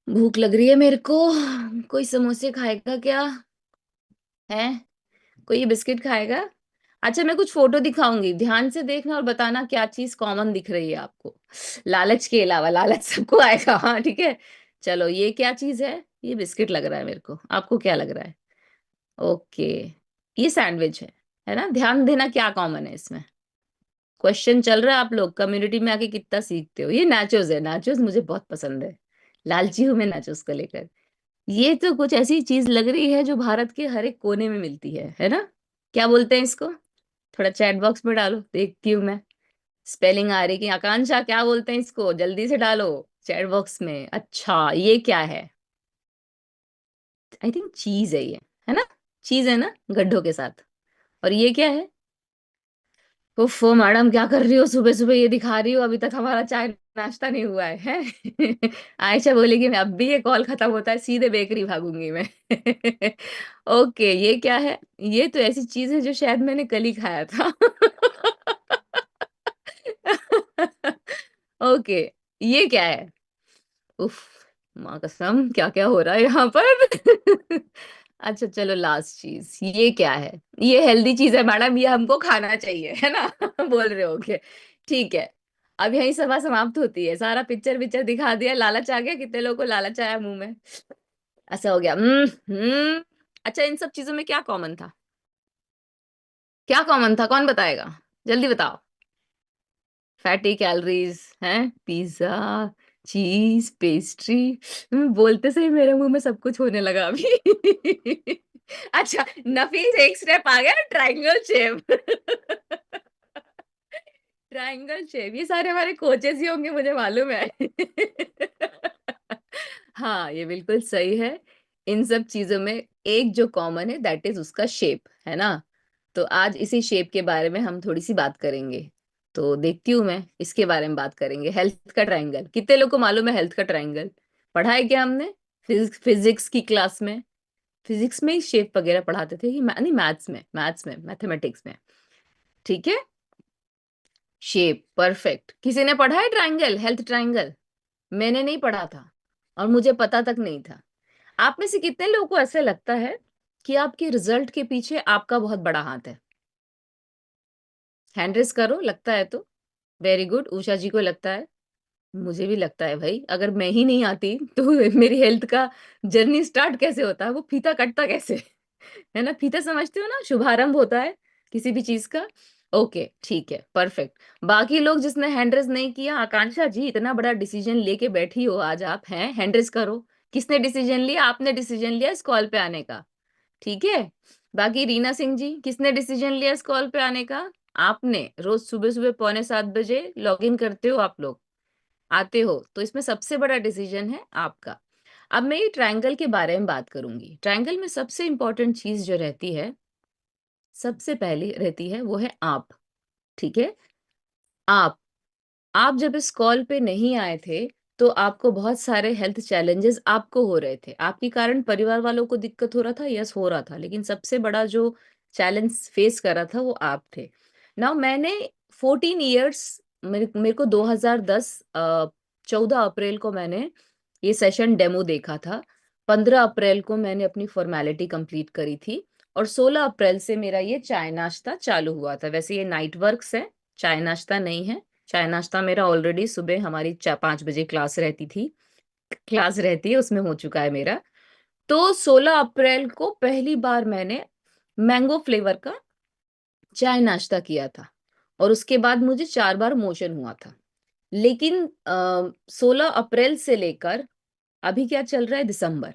भूख लग रही है मेरे को। कोई समोसे खाएगा क्या? है? कोई ये बिस्किट खाएगा? अच्छा, मैं कुछ फोटो दिखाऊंगी, ध्यान से देखना और बताना क्या चीज कॉमन दिख रही है आपको। लालच के अलावा, लालच सबको आएगा, हाँ ठीक है। चलो, ये क्या चीज है? ये बिस्किट लग रहा है मेरे को, आपको क्या लग रहा है? ओके, ये सैंडविच है ना? ध्यान देना क्या कॉमन है इसमें। क्वेश्चन चल रहा है, आप लोग कम्युनिटी में आके कितना सीखते हो। ये नाचोस है, नाचोस मुझे बहुत पसंद है। लालची हूं मैं नाचोस को लेकर। ये तो कुछ ऐसी चीज लग रही है जो भारत के हर एक कोने में मिलती है ना? क्या बोलते हैं इसको? थोड़ा चैट बॉक्स में डालो, देखती हूँ मैं। स्पेलिंग आ रही कि आकांक्षा क्या बोलते हैं इसको, जल्दी से डालो चैट बॉक्स में। अच्छा, ये क्या है? आई थिंक चीज है ये, है ना? चीज है ना, गड्ढों के साथ। और ये क्या है? उफ मैडम, क्या कर रही हो सुबह सुबह ये दिखा रही हो? अभी तक हमारा चाय नाश्ता नहीं हुआ है? आयशा बोलेगी मैं अब भी ये कॉल खत्म होता है सीधे बेकरी भागूंगी मैं। ओके, ये क्या है? ये तो ऐसी चीज है जो शायद मैंने कल ही खाया था। ओके, ये क्या है? उफ, माँ कसम, क्या क्या हो रहा है यहाँ पर? अच्छा चलो, लास्ट चीज, ये क्या है? ये हेल्दी चीज है मैडम, ये हमको खाना चाहिए, है ना? बोल रहे होगे। ठीक है, अब यही सभा समाप्त होती है। सारा पिक्चर पिक्चर दिखा दिया, लालच आ गया, कितने लोगों को लालच आया मुंह में। ऐसा हो गया। अच्छा, इन सब चीजों में क्या कॉमन था? क्या कॉमन था, कौन बताएगा? जल्दी बताओ। फैटी कैलोरीज हैं, पिज्जा, चीज, पेस्ट्री। बोलते से ही मेरे मुंह में सब कुछ होने लगा अभी। अच्छा, नफीस एक स्टेप आ गया, ट्रायंगल शेप। ट्रायंगल शेप, ये सारे हमारे कोचेस ही होंगे, मुझे मालूम है। हाँ, ये बिल्कुल सही है। इन सब चीजों में एक जो कॉमन है, दैट इज उसका शेप, है ना? तो आज इसी शेप के बारे में हम थोड़ी सी बात करेंगे। तो देखती हूँ मैं, इसके बारे में बात करेंगे। हेल्थ का ट्रायंगल, कितने लोग को मालूम है हेल्थ का ट्रायंगल? पढ़ा है क्या हमने फिजिक्स की क्लास में? फिजिक्स में ही शेप वगैरह पढ़ाते थे कि नहीं, मैथ्स में मैथमेटिक्स में। ठीक है, शेप परफेक्ट। किसी ने पढ़ा है ट्रायंगल, हेल्थ ट्रायंगल? मैंने नहीं पढ़ा था, और मुझे पता तक नहीं था। आप में से कितने लोगों को ऐसे लगता है कि आपके रिजल्ट के पीछे आपका बहुत बड़ा हाथ है? हैंड रेस करो, लगता है तो। वेरी गुड, उषा जी को लगता है। मुझे भी लगता है भाई, अगर मैं ही नहीं आती तो मेरी हेल्थ का जर्नी स्टार्ट कैसे होता है, वो फीता कटता कैसे? है ना, फीता समझते हो ना, शुभारंभ होता है किसी भी चीज का। ओके ठीक है, परफेक्ट। बाकी लोग जिसने हैंड रेस नहीं किया, आकांक्षा जी इतना बड़ा डिसीजन लेके बैठी हो आज आप, हैं हैंड रेस करो। किसने डिसीजन लिया? आपने डिसीजन लिया इस कॉल पे आने का। ठीक है। बाकी रीना सिंह जी, किसने डिसीजन लिया इस कॉल पे आने का? आपने। रोज सुबह सुबह 6:45 लॉग इन करते हो आप लोग, आते हो, तो इसमें सबसे बड़ा डिसीजन है आपका। अब मैं ये ट्रायंगल के बारे में बात करूंगी। ट्रायंगल में सबसे इंपॉर्टेंट चीज जो रहती है, सबसे पहले रहती है, वो है आप। ठीक है, आप। आप जब इस कॉल पे नहीं आए थे, तो आपको बहुत सारे हेल्थ चैलेंजेस आपको हो रहे थे, आपके कारण परिवार वालों को दिक्कत हो रहा था, यस हो रहा था, लेकिन सबसे बड़ा जो चैलेंज फेस कर रहा था वो आप थे। नाउ मैंने 14 इयर्स, मेरे को 2010 14 अप्रैल को मैंने ये सेशन डेमो देखा था। 15 अप्रैल को मैंने अपनी फॉर्मेलिटी कंप्लीट करी थी, और 16 अप्रैल से मेरा ये चाय नाश्ता चालू हुआ था। वैसे ये नाइट वर्क्स है, चाय नाश्ता नहीं है। चाय नाश्ता मेरा ऑलरेडी सुबह हमारी 5 बजे क्लास रहती थी, क्लास रहती है, उसमें हो चुका है मेरा। तो 16 अप्रैल को पहली बार मैंने मैंगो फ्लेवर का चाय नाश्ता किया था, और उसके बाद मुझे 4 बार मोशन हुआ था। लेकिन 16 अप्रैल से लेकर अभी क्या चल रहा है, दिसंबर,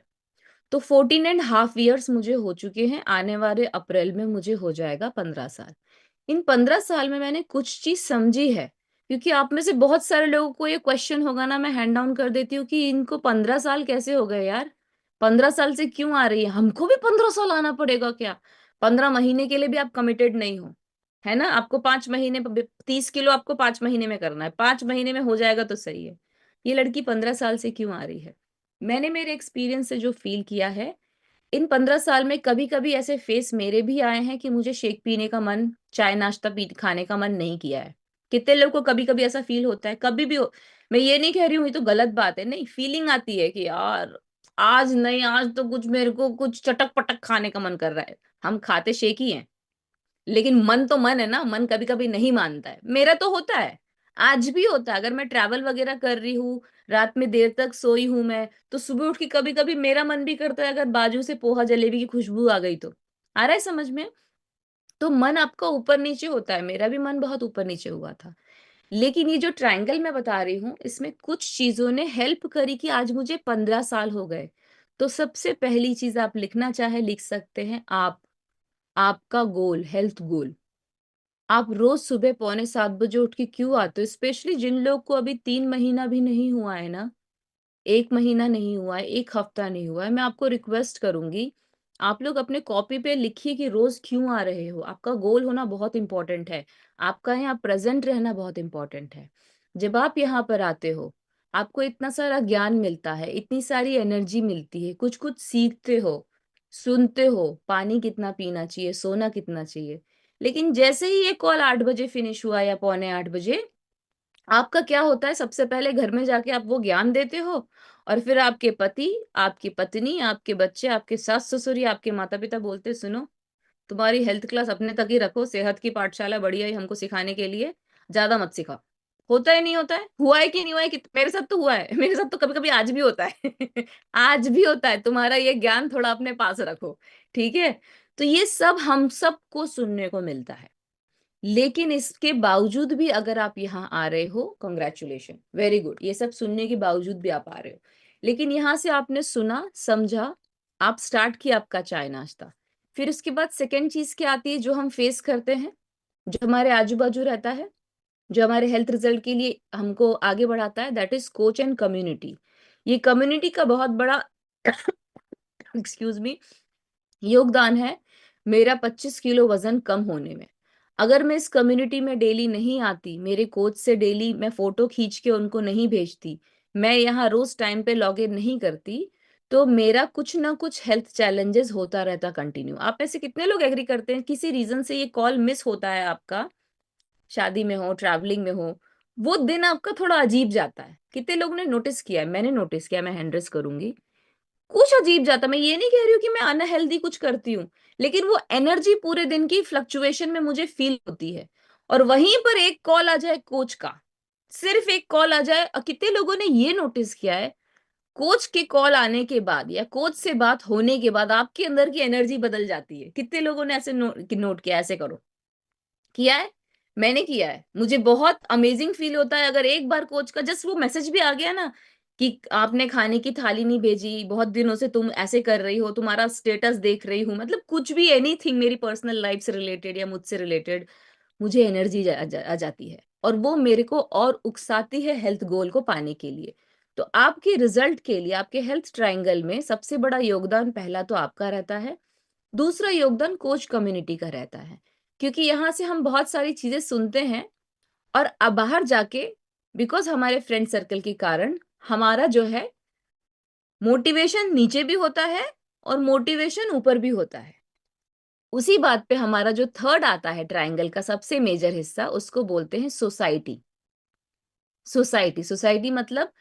तो 14.5 इयर्स मुझे हो चुके हैं। आने वाले अप्रैल में मुझे हो जाएगा 15 साल। इन 15 साल में मैंने कुछ चीज समझी है। क्योंकि आप में से बहुत सारे लोगों को ये क्वेश्चन होगा ना, मैं हैंड डाउन कर देती हूँ कि इनको 15 साल कैसे हो गए यार? 15 साल से क्यों आ रही है? हमको भी 15 साल आना पड़ेगा क्या? 15 महीने के लिए भी आप कमिटेड नहीं हो, है ना? आपको 5 महीने, 30 किलो आपको 5 महीने में करना है, 5 महीने में हो जाएगा तो सही है। ये लड़की 15 साल से क्यों आ रही है? मैंने मेरे एक्सपीरियंस से जो फील किया है, इन 15 साल में कभी कभी ऐसे फेस मेरे भी आए हैं कि मुझे शेक पीने का मन, चाय नाश्ता पी खाने का मन नहीं किया है। कितने लोगों को कभी कभी ऐसा फील होता है, कभी भी मैं ये नहीं कह रही हूँ ये तो गलत बात है, नहीं, फीलिंग आती है कि यार आज नहीं, आज तो कुछ मेरे को कुछ चटक पटक खाने का मन कर रहा है। हम खाते शेक ही हैं, लेकिन मन तो मन है ना, मन कभी कभी नहीं मानता है। मेरा तो होता है, आज भी होता है। अगर मैं ट्रैवल वगैरह कर रही हूँ, रात में देर तक सोई हूं मैं, तो सुबह उठ के कभी कभी मेरा मन भी करता है अगर बाजू से पोहा जलेबी की खुशबू आ गई तो। आ रहा है समझ में? तो मन आपका ऊपर नीचे होता है, मेरा भी मन बहुत ऊपर नीचे हुआ था। लेकिन ये जो ट्रायंगल मैं बता रही हूँ, इसमें कुछ चीजों ने हेल्प करी कि आज मुझे 15 साल हो गए। तो सबसे पहली चीज आप लिखना चाहे लिख सकते हैं, आपका गोल, हेल्थ गोल। आप रोज सुबह पौने 7 बजे उठ के क्यों आते हो? स्पेशली जिन लोग को अभी 3 महीना भी नहीं हुआ है ना, 1 महीना नहीं हुआ है, 1 हफ्ता नहीं हुआ है, मैं आपको रिक्वेस्ट करूंगी, आप लोग अपने कॉपी पे लिखिए कि रोज क्यों आ रहे हो। आपका गोल होना बहुत इंपॉर्टेंट है, आपका यहाँ प्रेजेंट रहना बहुत इंपॉर्टेंट है। जब आप यहाँ पर आते हो, आपको इतना सारा ज्ञान मिलता है, इतनी सारी एनर्जी मिलती है, कुछ कुछ सीखते हो, सुनते हो, पानी कितना पीना चाहिए, सोना कितना चाहिए। लेकिन जैसे ही ये कॉल 8 बजे फिनिश हुआ या पौने 8 बजे, आपका क्या होता है, सबसे पहले घर में जाके आप वो ज्ञान देते हो, और फिर आपके पति, आपकी पत्नी, आपके बच्चे, आपके सास ससुर या आपके माता पिता बोलते हैं, सुनो, तुम्हारी हेल्थ क्लास अपने तक ही रखो, सेहत की पाठशाला बढ़िया ही हमको सिखाने के लिए, ज्यादा मत सिखाओ। होता है नहीं होता है? हुआ है कि नहीं हुआ है? कि मेरे साथ तो हुआ है, मेरे साथ तो कभी कभी आज भी होता है आज भी होता है। तुम्हारा ये ज्ञान थोड़ा अपने पास रखो, ठीक है? तो ये सब हम सबको सुनने को मिलता है। लेकिन इसके बावजूद भी अगर आप यहाँ आ रहे हो, कंग्रेचुलेशन, वेरी गुड, ये सब सुनने के बावजूद भी आप आ रहे हो। लेकिन यहाँ से आपने सुना, समझा, आप स्टार्ट किया आपका चाय नाश्ता। फिर उसके बाद सेकेंड चीज क्या आती है जो हम फेस करते हैं, जो हमारे आजू बाजू रहता है, जो हमारे हेल्थ रिजल्ट के लिए हमको आगे बढ़ाता है, that is coach and community. ये कम्युनिटी का बहुत बड़ा एक्सक्यूज मी योगदान है मेरा 25 किलो वजन कम होने में। अगर मैं इस कम्युनिटी में डेली नहीं आती, मेरे कोच से डेली मैं फोटो खींच के उनको नहीं भेजती, मैं यहाँ रोज टाइम पे लॉग इन नहीं करती, तो मेरा कुछ ना कुछ हेल्थ चैलेंजेस होता रहता कंटिन्यू। आप में से कितने लोग एग्री करते हैं किसी रीजन से ये कॉल मिस होता है आपका, शादी में हो, ट्रैवलिंग में हो, वो दिन आपका थोड़ा अजीब जाता है? कितने लोगों ने नोटिस किया है? मैंने नोटिस किया, मैं हैंड रेस करूंगी, कुछ अजीब जाता। मैं ये नहीं कह रही हूँ कि मैं अनहेल्दी कुछ करती हूँ, लेकिन वो एनर्जी पूरे दिन की फ्लक्चुएशन में मुझे फील होती है। और वहीं पर एक कॉल आ जाए कोच का, सिर्फ एक कॉल आ जाए, कितने लोगों ने ये नोटिस किया है, कोच के कॉल आने के बाद या कोच से बात होने के बाद आपके अंदर की एनर्जी बदल जाती है? कितने लोगों ने ऐसे नोट किया? ऐसे करो, किया है? मैंने किया है, मुझे बहुत अमेजिंग फील होता है अगर एक बार कोच का जस्ट वो मैसेज भी आ गया ना कि आपने खाने की थाली नहीं भेजी, बहुत दिनों से तुम ऐसे कर रही हो, तुम्हारा स्टेटस देख रही हूँ, मतलब कुछ भी, एनीथिंग मेरी पर्सनल लाइफ से रिलेटेड या मुझसे रिलेटेड, मुझे एनर्जी आ जाती है, और वो मेरे को और उकसाती है हेल्थ गोल को पाने के लिए। तो आपके रिजल्ट के लिए, आपके हेल्थ ट्रायंगल में सबसे बड़ा योगदान पहला तो आपका रहता है, दूसरा योगदान कोच कम्युनिटी का रहता है। क्योंकि यहाँ से हम बहुत सारी चीजें सुनते हैं, और अब बाहर जाके, बिकॉज हमारे फ्रेंड सर्कल के कारण, हमारा जो है मोटिवेशन नीचे भी होता है और मोटिवेशन ऊपर भी होता है। उसी बात पे हमारा जो थर्ड आता है ट्रायंगल का सबसे मेजर हिस्सा, उसको बोलते हैं सोसाइटी। सोसाइटी, सोसाइटी मतलब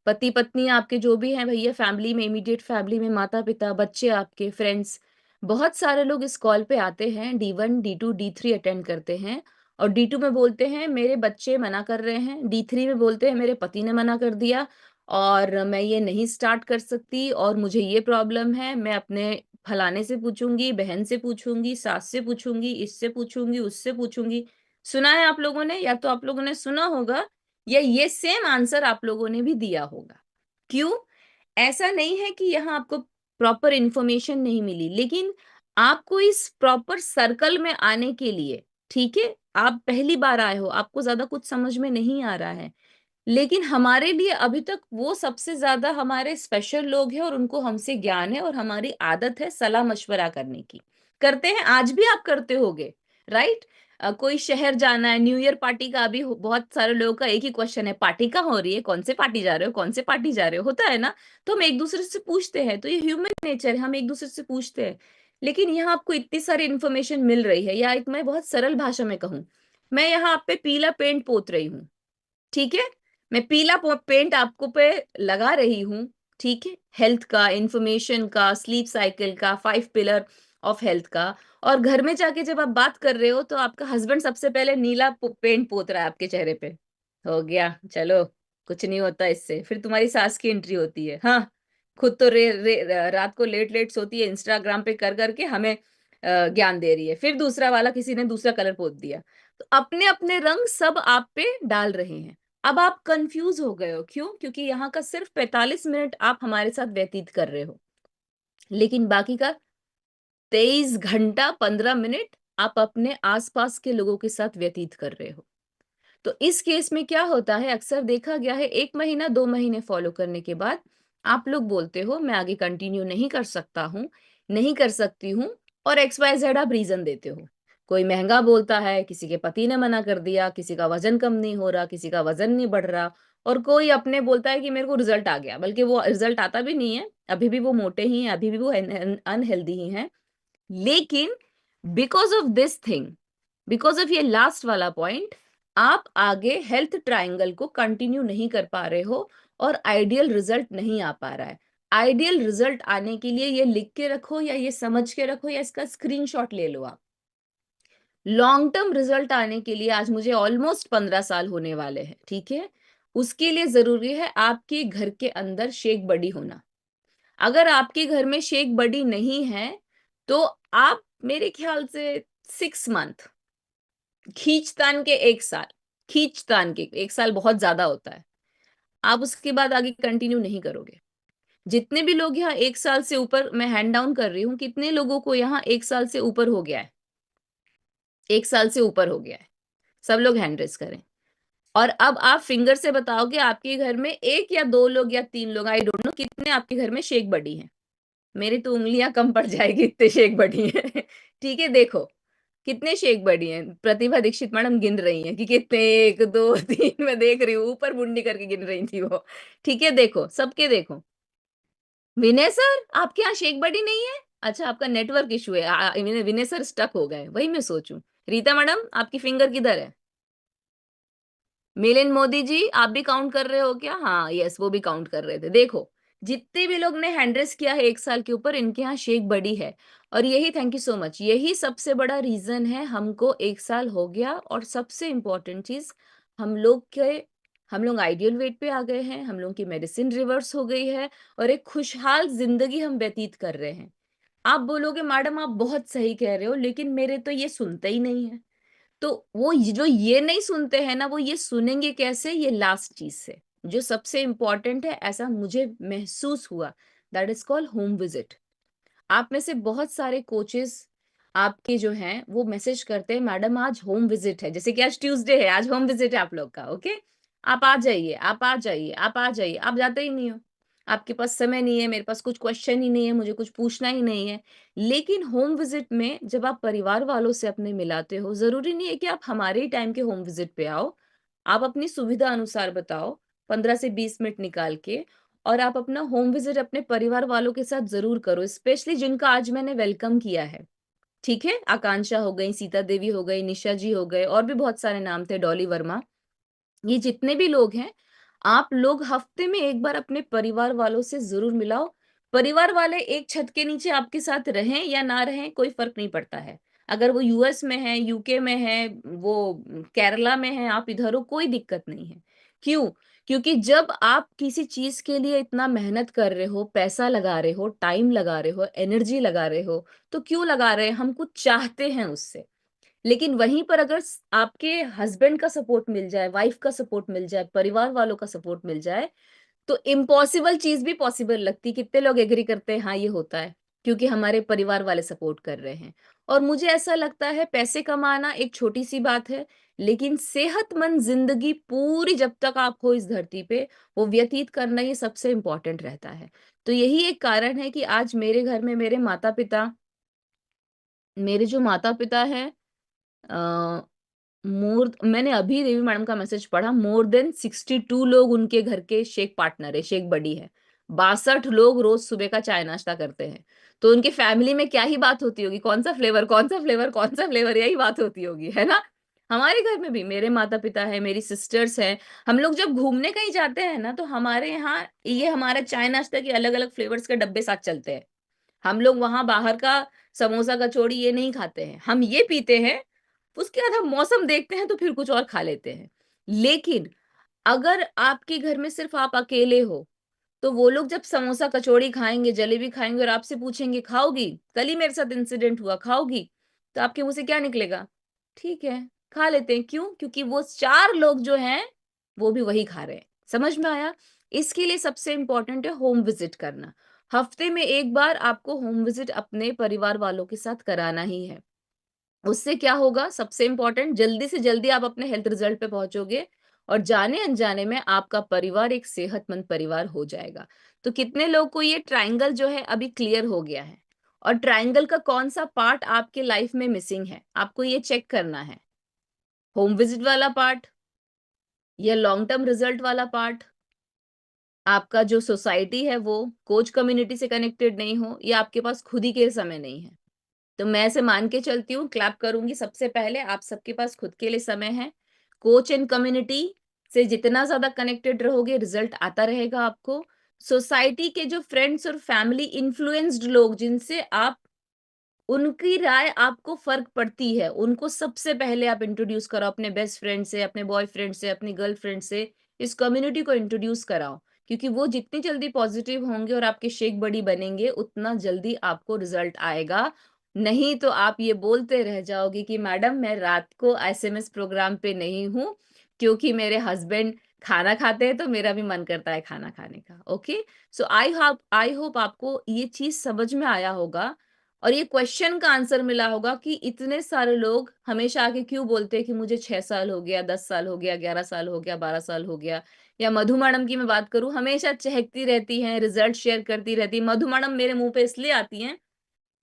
पति पत्नी आपके जो भी हैं भैया, फैमिली में, इमीडिएट फैमिली में, माता पिता, बच्चे, आपके फ्रेंड्स, बहुत सारे लोग इस कॉल पे आते हैं, D1 D2 D3 अटेंड करते हैं, और D2 में बोलते हैं मेरे बच्चे मना कर रहे हैं, D3 में बोलते हैं मेरे पति ने मना कर दिया और मैं ये नहीं स्टार्ट कर सकती, और मुझे ये प्रॉब्लम है, मैं अपने फलाने से पूछूंगी, बहन से पूछूंगी, सास से पूछूंगी, इससे पूछूंगी, उससे पूछूंगी। सुना है आप लोगों ने, या तो आप लोगों ने सुना होगा, या ये सेम आंसर आप लोगों ने भी दिया होगा। क्यों? ऐसा नहीं है कि यहाँ आपको प्रॉपर इंफॉर्मेशन नहीं मिली, लेकिन आपको इस प्रॉपर सर्कल में आने के लिए, ठीक है, आप पहली बार आए हो, आपको ज्यादा कुछ समझ में नहीं आ रहा है, लेकिन हमारे लिए अभी तक वो सबसे ज्यादा हमारे स्पेशल लोग हैं, और उनको हमसे ज्ञान है, और हमारी आदत है सलाह मशवरा करने की। करते हैं, आज भी आप करते होगे, राइट? कोई शहर जाना है, न्यू ईयर पार्टी का अभी बहुत सारे लोगों का एक ही क्वेश्चन है, पार्टी कहाँ हो रही है, कौन से पार्टी जा रहे हो, कौन से पार्टी जा रहे हो, होता है ना? तो हम एक दूसरे से पूछते हैं, तो ये ह्यूमन नेचर है, हम एक दूसरे से पूछते हैं। लेकिन यहाँ आपको इतनी सारी इन्फॉर्मेशन मिल रही है, या एक मैं बहुत सरल भाषा में कहूँ, मैं यहाँ आप पे पीला पेंट पोत रही हूँ, ठीक है, मैं पीला पेंट आपको पे लगा रही हूँ, ठीक है, हेल्थ का, इंफॉर्मेशन का, स्लीप साइकिल का, 5 पिलर ऑफ हेल्थ का। और घर में जाके जब आप बात कर रहे हो तो आपका हस्बैंड सबसे पहले नीला पेंट पोत रहा है आपके चेहरे पे, हो गया, चलो कुछ नहीं होता इससे। फिर तुम्हारी सास की एंट्री होती है, हाँ, खुद तो रात को लेट लेट सोती है, इंस्टाग्राम पे कर करके हमें ज्ञान दे रही है। फिर दूसरा वाला किसी ने दूसरा कलर पोत दिया, तो अपने अपने रंग सब आप पे डाल रहे हैं। अब आप कंफ्यूज हो गए हो, क्यों? क्योंकि यहाँ का सिर्फ 45 मिनट आप हमारे साथ व्यतीत कर रहे हो, लेकिन बाकी का 23 घंटा 15 मिनट आप अपने आसपास के लोगों के साथ व्यतीत कर रहे हो। तो इस केस में क्या होता है, अक्सर देखा गया है, 1 महीना 2 महीने फॉलो करने के बाद आप लोग बोलते हो मैं आगे कंटिन्यू नहीं कर सकता हूँ, नहीं कर सकती हूँ, और XYZ आप रीजन देते हो। कोई महंगा बोलता है, किसी के पति ने मना कर दिया, किसी का वजन कम नहीं हो रहा, किसी का वजन नहीं बढ़ रहा, और कोई अपने बोलता है कि मेरे को रिजल्ट आ गया, बल्कि वो रिजल्ट आता भी नहीं है, अभी भी वो मोटे ही हैं, अभी भी वो अनहेल्दी ही हैं। लेकिन because of this thing, because of ये लास्ट वाला पॉइंट, आप आगे हेल्थ ट्रायंगल को कंटिन्यू नहीं कर पा रहे हो और आइडियल रिजल्ट नहीं आ पा रहा है। आइडियल रिजल्ट आने के लिए ये लिख के रखो या ये समझ के रखो या इसका स्क्रीनशॉट ले लो आप। लॉन्ग टर्म रिजल्ट आने के लिए आज मुझे ऑलमोस्ट 15 साल होने वाले हैं, ठीक है, उसके लिए जरूरी है आपके घर के अंदर शेक बडी होना। अगर आपके घर में शेक बडी नहीं है तो आप मेरे ख्याल से 6 मंथ, खींचतान के 1 साल, खींचतान के 1 साल बहुत ज्यादा होता है, आप उसके बाद आगे कंटिन्यू नहीं करोगे। जितने भी लोग यहाँ 1 साल से ऊपर, मैं हैंड डाउन कर रही हूँ, कितने लोगों को यहाँ 1 साल से ऊपर हो गया है? 1 साल से ऊपर हो गया है, सब लोग हैंड रेस करें। और अब आप फिंगर से बताओगे आपके घर में 1 या 2 लोग या 3 लोग, आई डोंट नो, कितने आपके घर में शेक बडी हैं। मेरी तो उंगलियां कम पड़ जाएगी, इतने शेक बडी हैं। ठीक है, देखो कितने शेक बडी हैं। प्रतिभा दीक्षित मैडम गिन रही हैं कि कितने, 1 2 3, मैं देख रही हूँ, ऊपर मुंडी करके गिन रही थी वो। ठीक है, देखो सबके देखो। विनय सर आपके यहाँ शेक बडी नहीं है? अच्छा, आपका नेटवर्क इशू है, विनय सर स्टक हो गए, वही मैं सोचूं। रीता मैडम आपकी फिंगर किधर है? मिलिंद मोदी जी आप भी काउंट कर रहे हो क्या? हाँ, यस, वो भी काउंट कर रहे थे। देखो जितने भी लोग ने हैंड रेस किया है 1 साल के ऊपर, इनके यहाँ शेक बड़ी है। और यही, थैंक यू सो मच, यही सबसे बड़ा रीजन है हमको 1 साल हो गया। और सबसे इम्पोर्टेंट चीज, हम लोग के हम लोग आइडियल वेट पे आ गए हैं, हम लोग की मेडिसिन रिवर्स हो गई है, और एक खुशहाल जिंदगी हम व्यतीत कर रहे हैं। आप बोलोगे मैडम आप बहुत सही कह रहे हो, लेकिन मेरे तो ये सुनते ही नहीं है। तो वो जो ये नहीं सुनते हैं ना, वो ये सुनेंगे कैसे? ये लास्ट चीज से, जो सबसे इंपॉर्टेंट है, ऐसा मुझे महसूस हुआ, that is called home visit. आप में से बहुत सारे कोचेस आपके जो हैं वो मैसेज करते हैं मैडम आज होम विजिट है, जैसे कि आज ट्यूसडे है, आज होम विजिट है आप लोग का, ओके, आप आ जाइए, आप आ जाइए, आप आ जाइए, आप जाते ही नहीं हो, आपके पास समय नहीं है, मेरे पास कुछ क्वेश्चन ही नहीं है, मुझे कुछ पूछना ही नहीं है। लेकिन होम विजिट में जब आप परिवार वालों से अपने मिलाते हो, जरूरी नहीं है कि आप हमारे ही टाइम के होम विजिट पे आओ, आप अपनी सुविधा अनुसार बताओ, 15 से 20 मिनट निकाल के, और आप अपना होम विजिट अपने परिवार वालों के साथ जरूर करो, स्पेशली जिनका आज मैंने वेलकम किया है। ठीक है, आकांक्षा हो गई, सीता देवी हो गई, निशा जी हो गए, और भी बहुत सारे नाम थे, डॉली वर्मा, ये जितने भी लोग हैं, आप लोग हफ्ते में एक बार अपने परिवार वालों से जरूर मिलाओ। परिवार वाले एक छत के नीचे आपके साथ रहें या ना रहें, कोई फर्क नहीं पड़ता है। अगर वो यूएस में है, यूके में है, वो केरला में है, आप इधर हो, कोई दिक्कत नहीं है। क्यों? क्योंकि जब आप किसी चीज के लिए इतना मेहनत कर रहे हो, पैसा लगा रहे हो, टाइम लगा रहे हो, एनर्जी लगा रहे हो, तो क्यों लगा रहे हैं? हम कुछ चाहते हैं उससे। लेकिन वहीं पर अगर आपके हस्बैंड का सपोर्ट मिल जाए, वाइफ का सपोर्ट मिल जाए, परिवार वालों का सपोर्ट मिल जाए, तो इम्पॉसिबल चीज भी पॉसिबल लगती। कितने लोग एग्री करते हैं हाँ ये होता है, क्योंकि हमारे परिवार वाले सपोर्ट कर रहे हैं। और मुझे ऐसा लगता है पैसे कमाना एक छोटी सी बात है, लेकिन सेहतमंद जिंदगी पूरी जब तक आप हो इस धरती पे, वो व्यतीत करना ये सबसे इंपॉर्टेंट रहता है। तो यही एक कारण है कि आज मेरे घर में मेरे जो माता पिता हैं, मैंने अभी देवी मैडम का मैसेज पढ़ा, मोर देन 62 लोग उनके घर के शेक पार्टनर है, शेक बडी है। 62 लोग रोज सुबह का चाय नाश्ता करते हैं। तो उनके फैमिली में क्या ही बात होती होगी, कौन सा फ्लेवर, कौन सा फ्लेवर, कौन सा फ्लेवर, यही बात होती होगी, है ना? हमारे घर में भी मेरे माता-पिता हैं, मेरी सिस्टर्स हैं, हम लोग जब घूमने कहीं जाते हैं ना, तो हमारे यहाँ ये हमारा चाय नाश्ता के अलग-अलग फ्लेवर्स के डब्बे साथ चलते हैं। हम लोग वहाँ बाहर का समोसा, कचौड़ी ये नहीं खाते हैं। हम ये पीते हैं, उसके बाद हम मौसम देखते हैं तो फिर कुछ और खा लेते हैं। लेकिन अगर आपके घर में सिर्फ़ आप अकेले हो, तो वो लोग जब समोसा, कचौड़ी खाएँगे, जलेबी खाएँगे और आपसे पूछेंगे, "खाओगी? कल ही मेरे साथ इंसिडेंट हुआ, खाओगी?" तो आपके मुँह से क्या निकलेगा? "ठीक है, खा लेते हैं।" क्यों? क्योंकि वो 4 लोग जो हैं, वो भी वही खा रहे हैं। समझ में आया? इसके लिए सबसे इम्पोर्टेंट है होम विज़िट करना। हफ्ते में 1 बार आपको होम विज़िट अपने परिवार वालों के साथ कराना ही है। उससे क्या होगा सबसे इम्पोर्टेंट जल्दी से जल्दी आप अपने हेल्थ रिजल्ट पे पहुँचोगे और जाने-अनजाने में आपका परिवार एक सेहतमंद परिवार हो जाएगा। तो कितने लोग को ये ट्रायंगल जो है अभी क्लियर हो गया है और ट्रायंगल का कौन-सा पार्ट आपके लाइफ में मिसिंग है, आपको ये चेक करना है। होम विज़िट वाला पार्ट या लॉन्ग टर्म रिजल्ट वाला पार्ट, आपका जो सोसाइटी है वो कोच कम्युनिटी से कनेक्टेड नहीं हो या आपके पास खुद ही के समय नहीं है। तो मैं ऐसे मान के चलती हूँ, क्लैप करूँगी सबसे पहले आप सबके पास खुद के लिए समय है। कोच एंड कम्युनिटी से जितना ज़्यादा कनेक्टेड रहोगे रिज़ल्ट आता रहेगा आपको। सोसाइटी के जो फ्रेंड्स और फैमिली इन्फ्लुएंस्ड लोग जिनसे आप उनकी राय आपको फ़र्क पड़ती है, उनको सबसे पहले आप इंट्रोड्यूस कराओ अपने बेस्ट फ्रेंड से, अपने बॉयफ्रेंड से, अपनी गर्लफ्रेंड से, इस कम्युनिटी को इंट्रोड्यूस कराओ। क्योंकि वो जितनी जल्दी पॉज़िटिव होंगे और आपके शेक बडी बनेंगे, उतना जल्दी आपको रिज़ल्ट आएगा। नहीं तो आप ये बोलते रह जाओगे कि मैडम मैं रात को एसएमएस प्रोग्राम पे नहीं हूँ, क्योंकि मेरे हस्बैंड खाना खाते हैं तो मेरा भी मन करता है खाना खाने का। ओके? सो आई होप आपको ये चीज़ समझ में आया होगा और ये क्वेश्चन का आंसर मिला होगा कि इतने सारे लोग हमेशा आके क्यों बोलते हैं कि मुझे 6 साल हो गया, 10 साल हो गया, 11 साल हो गया, 12 साल हो गया या मधु मैडम की मैं बात करूँ, हमेशा चहकती रहती हैं, रिज़ल्ट शेयर करती रहती हैं। मधु मैडम मेरे मुँह पे इसलिए आती हैं,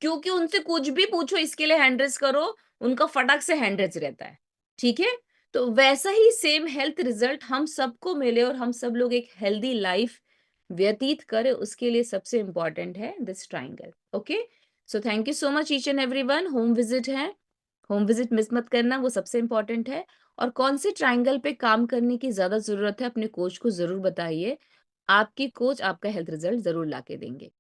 क्योंकि उनसे कुछ भी पूछो इसके लिए हैंड रेज़ करो, उनका फटाक से हैंड रेज़ रहता है। ठीक है? तो वैसा ही सेम हेल्थ रिज़ल्ट हम सबको मिले और हम सब लोग एक हेल्दी लाइफ़ व्यतीत करें, उसके लिए सबसे इम्पोर्टेंट है this triangle. Okay? So thank you so much each and everyone. Home visit है, होम विज़िट मिस मत करना, वो सबसे इम्पोर्टेंट है और कौन से ट्रायंगल पे काम करने की ज़्यादा ज़रूरत है, अपने कोच को ज़रूर बताइए। आपकी कोच आपका हेल्थ रिज़ल्ट ज़रूर लाके देंगे।